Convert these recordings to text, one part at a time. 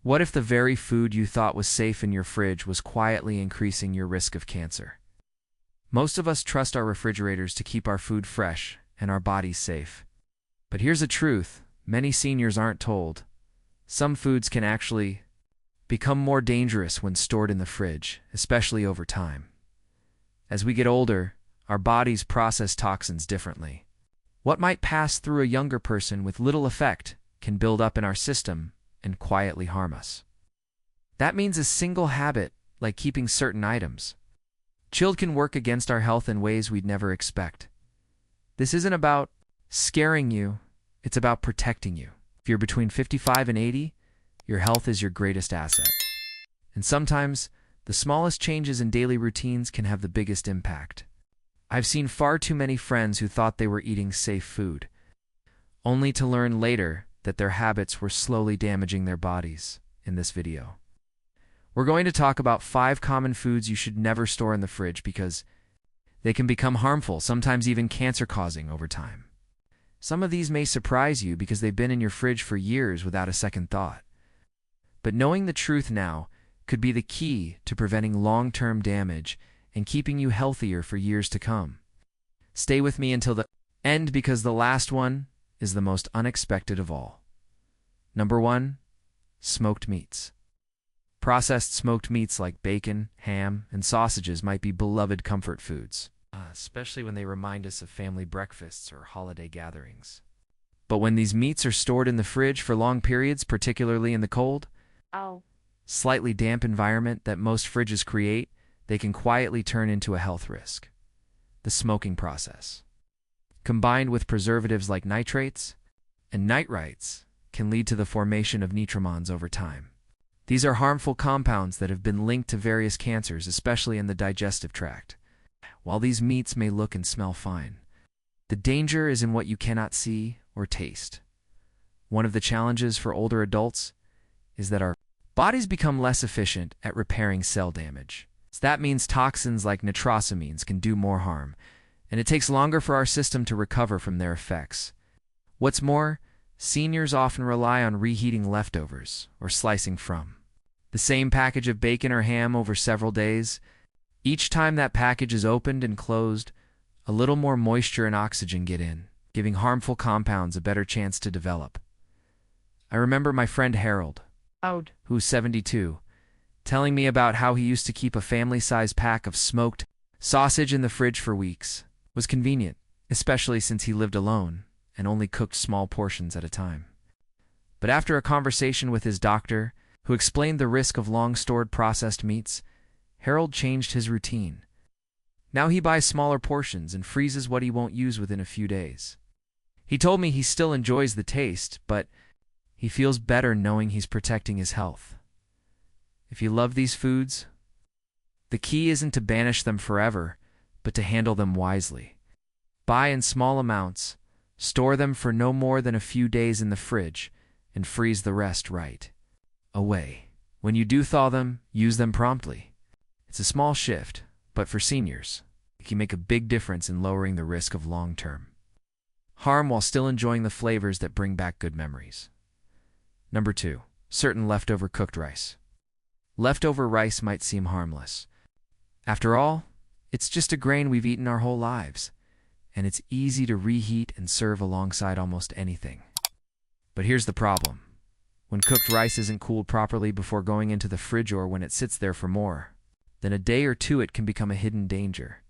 What if the very food you thought was safe in your fridge was quietly increasing your risk of cancer? Most of us trust our refrigerators to keep our food fresh and our bodies safe. But here's the truth many seniors aren't told. Some foods can actually become more dangerous when stored in the fridge, especially over time. As we get older, our bodies process toxins differently. What might pass through a younger person with little effect can build up in our system and quietly harm us. That means a single habit, like keeping certain items chilled, can work against our health in ways we'd never expect. This isn't about scaring you, it's about protecting you. If you're between 55 and 80, your health is your greatest asset. And sometimes, the smallest changes in daily routines can have the biggest impact. I've seen far too many friends who thought they were eating safe food, only to learn later that their habits were slowly damaging their bodies. In this video, we're going to talk about 5 common foods you should never store in the fridge because they can become harmful, sometimes even cancer-causing over time. Some of these may surprise you because they've been in your fridge for years without a second thought. But knowing the truth now could be the key to preventing long-term damage and keeping you healthier for years to come. Stay with me until the end because the last one is the most unexpected of all. Number 1, smoked meats. Processed smoked meats like bacon, ham, and sausages might be beloved comfort foods, especially when they remind us of family breakfasts or holiday gatherings. But when these meats are stored in the fridge for long periods, particularly in the cold, slightly damp environment that most fridges create, they can quietly turn into a health risk. The smoking process, combined with preservatives like nitrates and nitrites, can lead to the formation of nitramons over time. These are harmful compounds that have been linked to various cancers, especially in the digestive tract. While these meats may look and smell fine, the danger is in what you cannot see or taste. One of the challenges for older adults is that our bodies become less efficient at repairing cell damage. That means toxins like nitrosamines can do more harm, and it takes longer for our system to recover from their effects. What's more, seniors often rely on reheating leftovers or slicing from the same package of bacon or ham over several days. Each time that package is opened and closed, a little more moisture and oxygen get in, giving harmful compounds a better chance to develop. I remember my friend Harold, who's 72, telling me about how he used to keep a family-sized pack of smoked sausage in the fridge for weeks. It was convenient, especially since he lived alone and only cooked small portions at a time. But after a conversation with his doctor, who explained the risk of long-stored processed meats, Harold changed his routine. Now he buys smaller portions and freezes what he won't use within a few days. He told me he still enjoys the taste, but he feels better knowing he's protecting his health. If you love these foods, the key isn't to banish them forever, but to handle them wisely. Buy in small amounts, store them for no more than a few days in the fridge, and freeze the rest right away. When you do thaw them, use them promptly. It's a small shift, but for seniors, it can make a big difference in lowering the risk of long-term harm while still enjoying the flavors that bring back good memories. Number 2, certain leftover cooked rice. Leftover rice might seem harmless. After all, it's just a grain we've eaten our whole lives, and it's easy to reheat and serve alongside almost anything. But here's the problem. When cooked rice isn't cooled properly before going into the fridge or when it sits there for more than a day or two, it can become a hidden danger.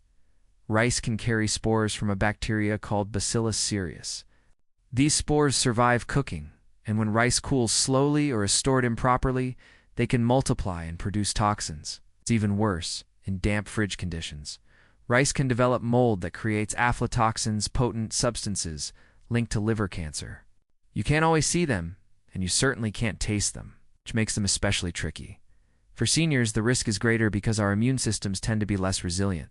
Rice can carry spores from a bacteria called Bacillus cereus. These spores survive cooking, and when rice cools slowly or is stored improperly, they can multiply and produce toxins. It's even worse in damp fridge conditions. Rice can develop mold that creates aflatoxins, potent substances linked to liver cancer. You can't always see them, and you certainly can't taste them, which makes them especially tricky. For seniors, the risk is greater because our immune systems tend to be less resilient.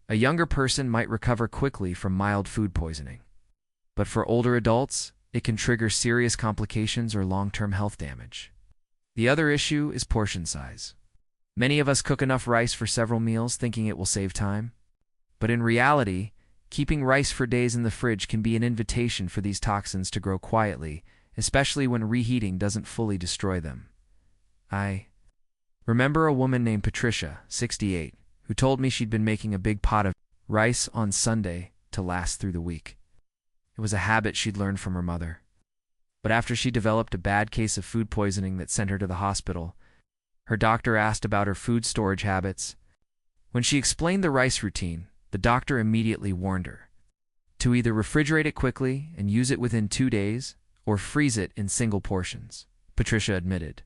A younger person might recover quickly from mild food poisoning. But for older adults, it can trigger serious complications or long-term health damage. The other issue is portion size. Many of us cook enough rice for several meals thinking it will save time. But in reality, keeping rice for days in the fridge can be an invitation for these toxins to grow quietly, especially when reheating doesn't fully destroy them. I remember a woman named Patricia, 68, who told me she'd been making a big pot of rice on Sunday to last through the week. It was a habit she'd learned from her mother. But after she developed a bad case of food poisoning that sent her to the hospital, her doctor asked about her food storage habits. When she explained the rice routine, the doctor immediately warned her to either refrigerate it quickly and use it within 2 days, or freeze it in single portions, Patricia admitted.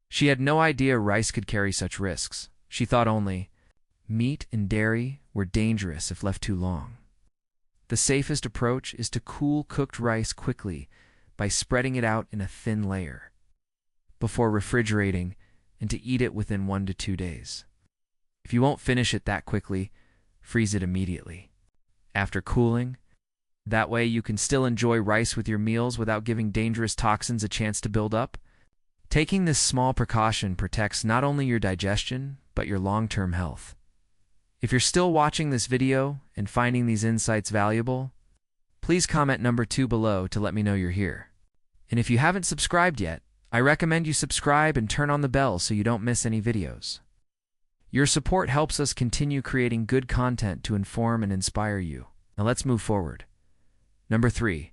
She had no idea rice could carry such risks. She thought only meat and dairy were dangerous if left too long. The safest approach is to cool cooked rice quickly by spreading it out in a thin layer before refrigerating, and to eat it within 1 to 2 days. If you won't finish it that quickly, freeze it immediately after cooling. That way you can still enjoy rice with your meals without giving dangerous toxins a chance to build up. Taking this small precaution protects not only your digestion, but your long-term health. If you're still watching this video and finding these insights valuable, please comment number 2 below to let me know you're here. And if you haven't subscribed yet, I recommend you subscribe and turn on the bell so you don't miss any videos. Your support helps us continue creating good content to inform and inspire you. Now let's move forward. Number 3,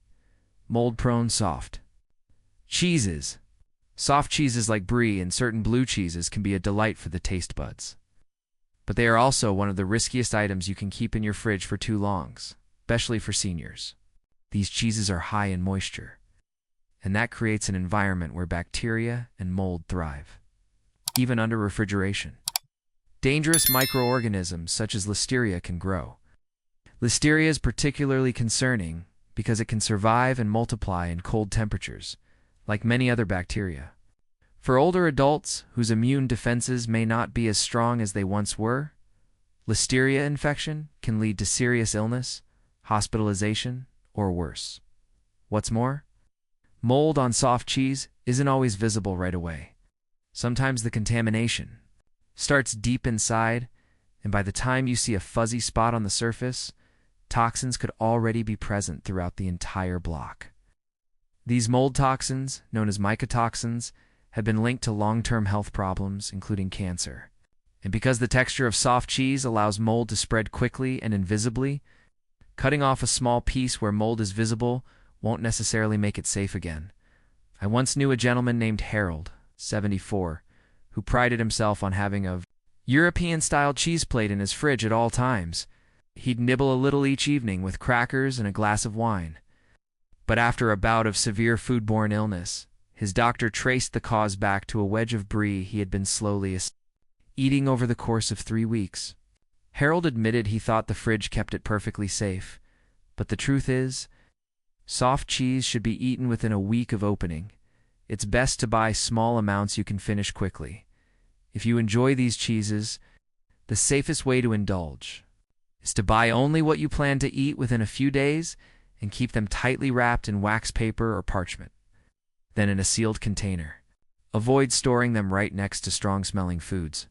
mold-prone soft cheeses. Soft cheeses like brie and certain blue cheeses can be a delight for the taste buds. But they are also one of the riskiest items you can keep in your fridge for too long, especially for seniors. These cheeses are high in moisture, and that creates an environment where bacteria and mold thrive, even under refrigeration. Dangerous microorganisms such as listeria can grow. Listeria is particularly concerning because it can survive and multiply in cold temperatures, like many other bacteria. For older adults whose immune defenses may not be as strong as they once were, listeria infection can lead to serious illness, hospitalization, or worse. What's more, mold on soft cheese isn't always visible right away. Sometimes the contamination starts deep inside, and by the time you see a fuzzy spot on the surface, toxins could already be present throughout the entire block. These mold toxins, known as mycotoxins, have been linked to long-term health problems, including cancer. And because the texture of soft cheese allows mold to spread quickly and invisibly, cutting off a small piece where mold is visible won't necessarily make it safe again. I once knew a gentleman named Harold, 74, who prided himself on having a European-style cheese plate in his fridge at all times. He'd nibble a little each evening with crackers and a glass of wine. But after a bout of severe foodborne illness, his doctor traced the cause back to a wedge of brie he had been slowly eating over the course of 3 weeks. Harold admitted he thought the fridge kept it perfectly safe, but the truth is, soft cheese should be eaten within a week of opening. It's best to buy small amounts you can finish quickly. If you enjoy these cheeses, the safest way to indulge is to buy only what you plan to eat within a few days and keep them tightly wrapped in wax paper or parchment, then in a sealed container. Avoid storing them right next to strong-smelling foods,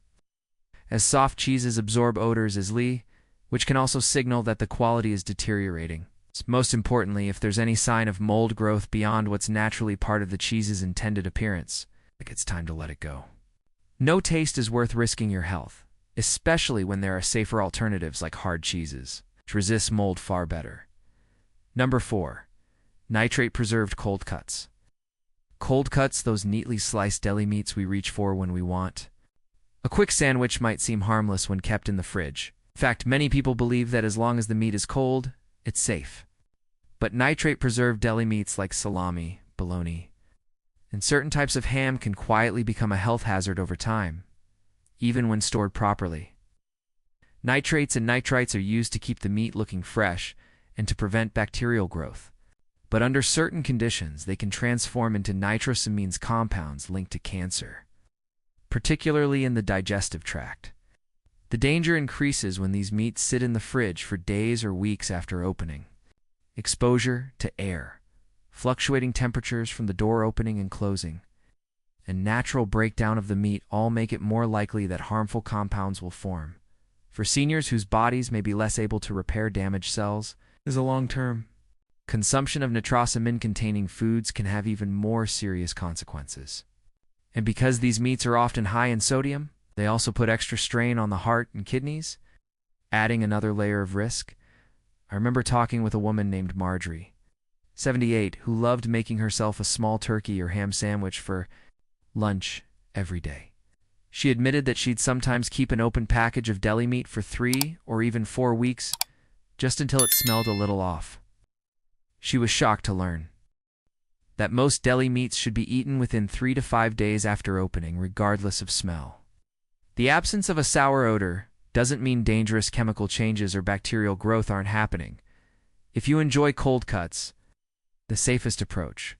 as soft cheeses absorb odors easily, which can also signal that the quality is deteriorating. Most importantly, if there's any sign of mold growth beyond what's naturally part of the cheese's intended appearance, it's time to let it go. No taste is worth risking your health, especially when there are safer alternatives like hard cheeses, which resist mold far better. Number 4, nitrate-preserved cold cuts. Cold cuts, those neatly sliced deli meats we reach for when we want. A quick sandwich might seem harmless when kept in the fridge. In fact, many people believe that as long as the meat is cold, it's safe. But nitrate-preserved deli meats like salami, bologna, and certain types of ham can quietly become a health hazard over time, even when stored properly. Nitrates and nitrites are used to keep the meat looking fresh and to prevent bacterial growth. But under certain conditions, they can transform into nitrosamines compounds linked to cancer, particularly in the digestive tract. The danger increases when these meats sit in the fridge for days or weeks after opening. Exposure to air, fluctuating temperatures from the door opening and closing, and natural breakdown of the meat all make it more likely that harmful compounds will form. For seniors whose bodies may be less able to repair damaged cells, is a long-term consumption of nitrosamine-containing foods can have even more serious consequences. And because these meats are often high in sodium, they also put extra strain on the heart and kidneys, adding another layer of risk. I remember talking with a woman named Marjorie, 78, who loved making herself a small turkey or ham sandwich for lunch every day. She admitted that she'd sometimes keep an open package of deli meat for 3 or even 4 weeks, just until it smelled a little off. She was shocked to learn that most deli meats should be eaten within 3 to 5 days after opening, regardless of smell. The absence of a sour odor doesn't mean dangerous chemical changes or bacterial growth aren't happening. If you enjoy cold cuts, the safest approach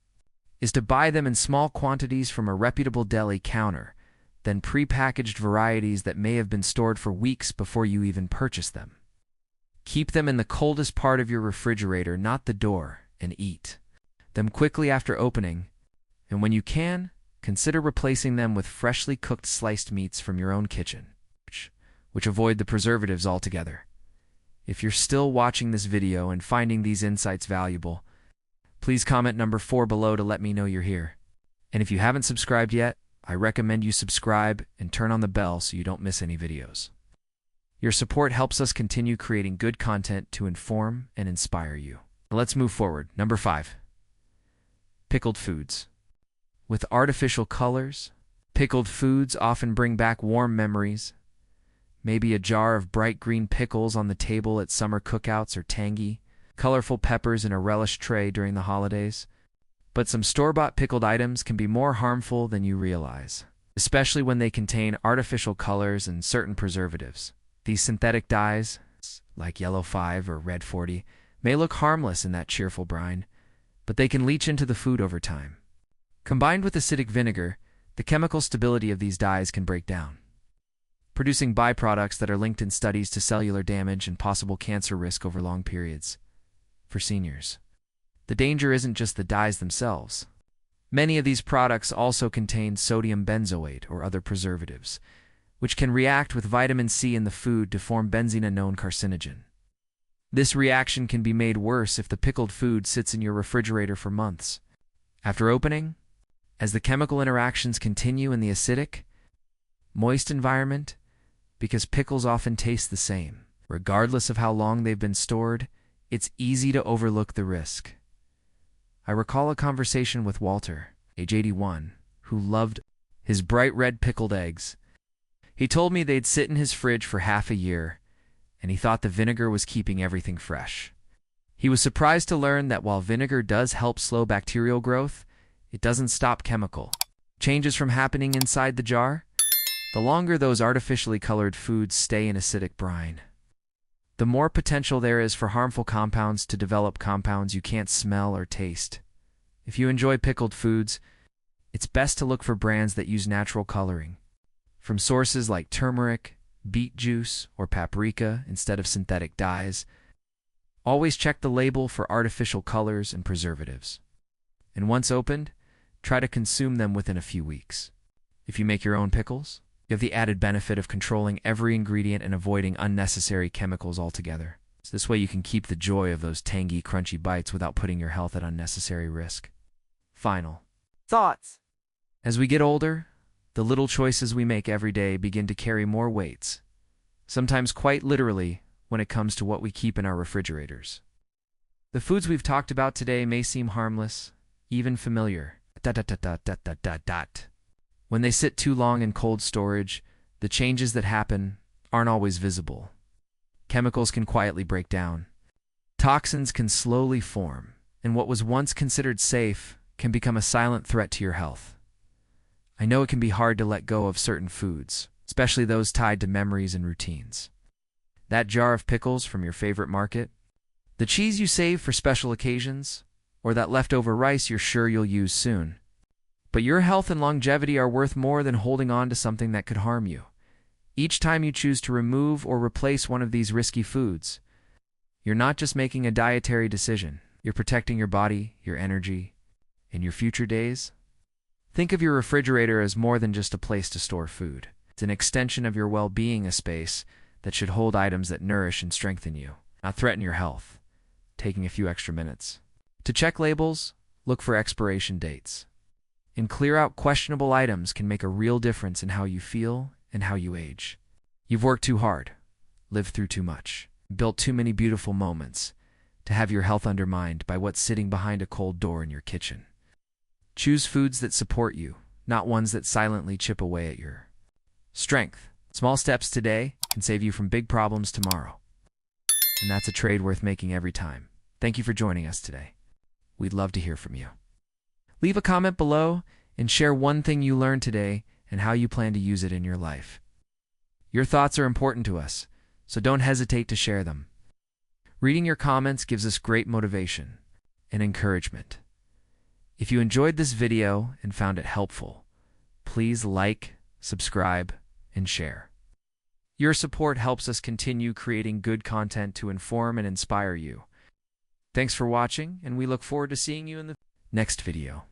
is to buy them in small quantities from a reputable deli counter, then prepackaged varieties that may have been stored for weeks before you even purchase them. Keep them in the coldest part of your refrigerator, not the door, and eat them quickly after opening, and when you can, consider replacing them with freshly cooked sliced meats from your own kitchen, which avoid the preservatives altogether. If you're still watching this video and finding these insights valuable, please comment number 4 below to let me know you're here. And if you haven't subscribed yet, I recommend you subscribe and turn on the bell so you don't miss any videos. Your support helps us continue creating good content to inform and inspire you. Let's move forward. Number 5. Pickled foods. With artificial colors, pickled foods often bring back warm memories. Maybe a jar of bright green pickles on the table at summer cookouts, or tangy, colorful peppers in a relish tray during the holidays. But some store-bought pickled items can be more harmful than you realize, especially when they contain artificial colors and certain preservatives. These synthetic dyes, like yellow 5 or red 40, may look harmless in that cheerful brine, but they can leach into the food over time. Combined with acidic vinegar, the chemical stability of these dyes can break down, producing byproducts that are linked in studies to cellular damage and possible cancer risk over long periods. For seniors, the danger isn't just the dyes themselves. Many of these products also contain sodium benzoate or other preservatives, which can react with vitamin C in the food to form benzene, a known carcinogen. This reaction can be made worse if the pickled food sits in your refrigerator for months. After opening, as the chemical interactions continue in the acidic, moist environment, because pickles often taste the same, regardless of how long they've been stored, it's easy to overlook the risk. I recall a conversation with Walter, age 81, who loved his bright red pickled eggs. He told me they'd sit in his fridge for half a year, and he thought the vinegar was keeping everything fresh. He was surprised to learn that while vinegar does help slow bacterial growth, it doesn't stop chemical changes from happening inside the jar. The longer those artificially colored foods stay in acidic brine, the more potential there is for harmful compounds to develop, compounds you can't smell or taste. If you enjoy pickled foods, it's best to look for brands that use natural coloring, from sources like turmeric, beet juice, or paprika instead of synthetic dyes. Always check the label for artificial colors and preservatives. And once opened, try to consume them within a few weeks. If you make your own pickles, you have the added benefit of controlling every ingredient and avoiding unnecessary chemicals altogether. So this way you can keep the joy of those tangy, crunchy bites without putting your health at unnecessary risk. Final thoughts. As we get older, the little choices we make every day begin to carry more weights, sometimes quite literally, when it comes to what we keep in our refrigerators. The foods we've talked about today may seem harmless, even familiar. When they sit too long in cold storage, the changes that happen aren't always visible. Chemicals can quietly break down. Toxins can slowly form, and what was once considered safe can become a silent threat to your health. I know it can be hard to let go of certain foods, especially those tied to memories and routines. That jar of pickles from your favorite market, the cheese you save for special occasions, or that leftover rice you're sure you'll use soon. But your health and longevity are worth more than holding on to something that could harm you. Each time you choose to remove or replace one of these risky foods, you're not just making a dietary decision, you're protecting your body, your energy, and your future days. Think of your refrigerator as more than just a place to store food. It's an extension of your well-being, a space that should hold items that nourish and strengthen you, not threaten your health. Taking a few extra minutes to check labels, look for expiration dates. and clear out questionable items can make a real difference in how you feel and how you age. You've worked too hard, lived through too much, built too many beautiful moments to have your health undermined by what's sitting behind a cold door in your kitchen. Choose foods that support you, not ones that silently chip away at your strength. Small steps today can save you from big problems tomorrow. And that's a trade worth making every time. Thank you for joining us today. We'd love to hear from you. Leave a comment below and share one thing you learned today and how you plan to use it in your life. Your thoughts are important to us, so don't hesitate to share them. Reading your comments gives us great motivation and encouragement. If you enjoyed this video and found it helpful, please like, subscribe, and share. Your support helps us continue creating good content to inform and inspire you. Thanks for watching, and we look forward to seeing you in the next video.